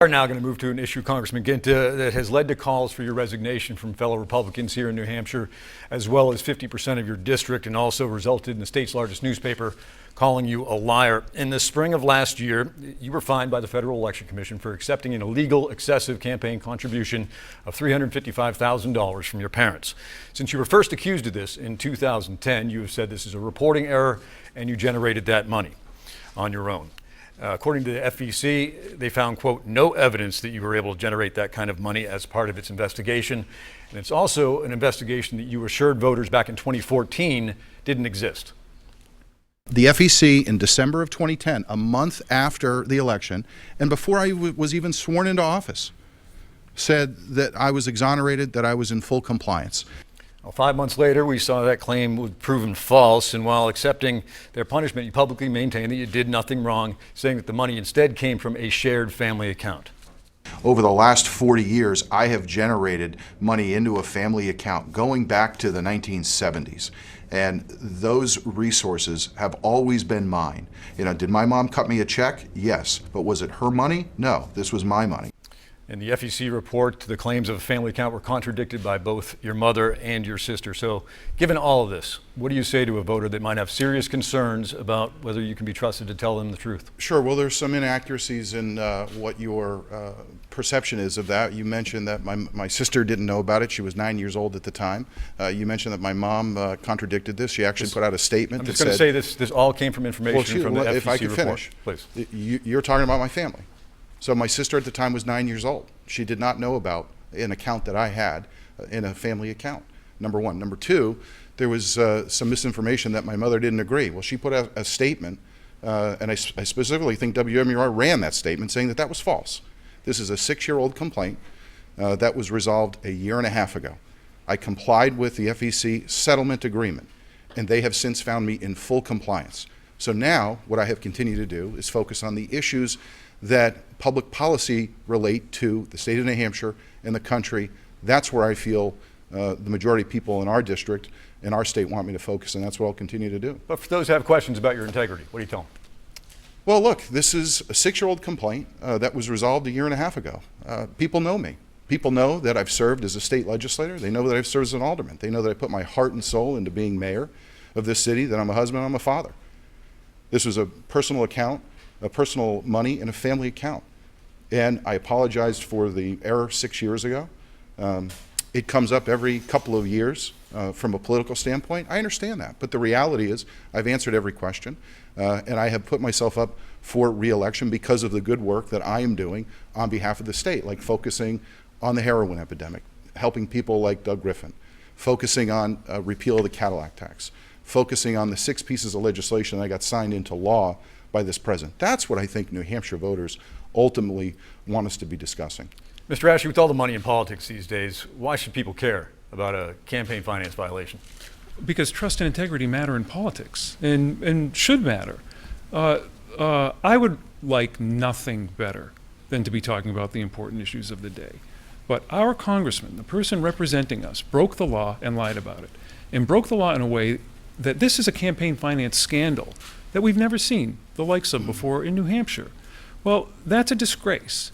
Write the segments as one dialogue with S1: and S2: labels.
S1: Are now going to move to an issue, Congressman Ginta, that has led to calls for your resignation from fellow Republicans here in New Hampshire, as well as 50% of your district, and also resulted in the state's largest newspaper calling you a liar. In the spring of last year, you were fined by the Federal Election Commission for accepting an illegal, excessive campaign contribution of $355,000 from your parents. Since you were first accused of this in 2010, you have said this is a reporting error and you generated that money on your own. According to the FEC, they found, quote, no evidence that you were able to generate that kind of money as part of its investigation. And it's also an investigation that you assured voters back in 2014 didn't exist.
S2: The FEC in December of 2010, a month after the election, and before I was even sworn into office, said that I was exonerated, that I was in full compliance.
S1: Well, 5 months later, we saw that claim was proven false, and while accepting their punishment, you publicly maintained that you did nothing wrong, saying that the money instead came from a shared family account.
S2: Over the last 40 years, I have generated money into a family account going back to the 1970s. And those resources have always been mine. You know, did my mom cut me a check? Yes. But was it her money? No, this was my money.
S1: In the FEC report, the claims of a family account were contradicted by both your mother and your sister. So given all of this, what do you say to a voter that might have serious concerns about whether you can be trusted to tell them the truth?
S2: Sure. Well, there's some inaccuracies in what your perception is of that. You mentioned that my sister didn't know about it. She was 9 years old at the time. You mentioned that my mom contradicted this. She actually put out a statement that said—
S1: I'm just going to say this all came from information from the FEC
S2: if I could
S1: report.
S2: finish,
S1: Please.
S2: You're talking about my family. So my sister at the time was 9 years old. She did not know about an account that I had in a family account, number one. Number two, there was some misinformation that my mother didn't agree. Well, she put out a statement, and I specifically think WMUR ran that statement saying that that was false. This is a 6-year-old complaint that was resolved a year and a half ago. I complied with the FEC settlement agreement, and they have since found me in full compliance. So now what I have continued to do is focus on the issues that public policy relate to the state of New Hampshire and the country. That's where I feel the majority of people in our district, in our state, want me to focus, and that's what I'll continue to do.
S1: But for those who have questions about your integrity, what do you tell them?
S2: Well, look, this is a 6-year-old complaint that was resolved a year and a half ago. People know me. People know that I've served as a state legislator. They know that I've served as an alderman. They know that I put my heart and soul into being mayor of this city, that I'm a husband, I'm a father. This was a personal account, a personal money in a family account. And I apologized for the error 6 years ago. It comes up every couple of years from a political standpoint. I understand that, but the reality is I've answered every question, and I have put myself up for re-election because of the good work that I am doing on behalf of the state, like focusing on the heroin epidemic, helping people like Doug Griffin, focusing on repeal of the Cadillac tax, focusing on the 6 pieces of legislation that got signed into law by this president. That's what I think New Hampshire voters ultimately want us to be discussing.
S1: Mr. Ashe, with all the money in politics these days, why should people care about a campaign finance violation?
S3: Because trust and integrity matter in politics and should matter. I would like nothing better than to be talking about the important issues of the day. But our congressman, the person representing us, broke the law and lied about it, and broke the law in a way that this is a campaign finance scandal that we've never seen the likes of before in New Hampshire. Well, that's a disgrace.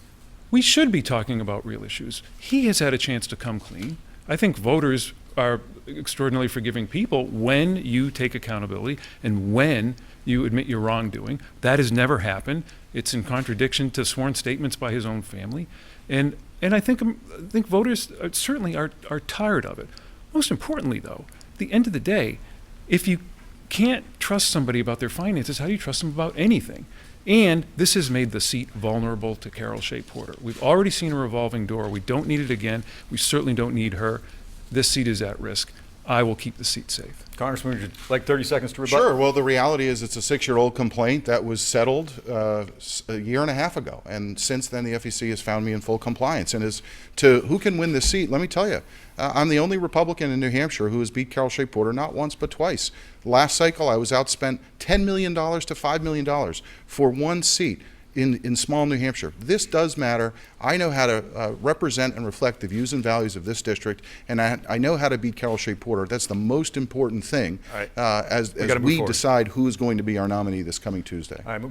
S3: We should be talking about real issues. He has had a chance to come clean. I think voters are extraordinarily forgiving people when you take accountability and when you admit your wrongdoing. That has never happened. It's in contradiction to sworn statements by his own family. And I think voters certainly are tired of it. Most importantly, though, at the end of the day, if you can't trust somebody about their finances, how do you trust them about anything? And this has made the seat vulnerable to Carol Shea Porter. We've already seen a revolving door. We don't need it again. We certainly don't need her. This seat is at risk. I will keep the seat safe.
S1: Congressman, would you like 30 seconds to rebut?
S2: Sure. Well, the reality is it's a 6-year-old complaint that was settled a year and a half ago. And since then, the FEC has found me in full compliance. And as to who can win this seat, let me tell you, I'm the only Republican in New Hampshire who has beat Carol Shea Porter not once but twice. Last cycle, I was outspent $10 million to $5 million for one seat in small New Hampshire. This does matter. I know how to represent and reflect the views and values of this district, and I know how to beat Carol Shea Porter. That's the most important thing as we decide who is going to be our nominee this coming Tuesday.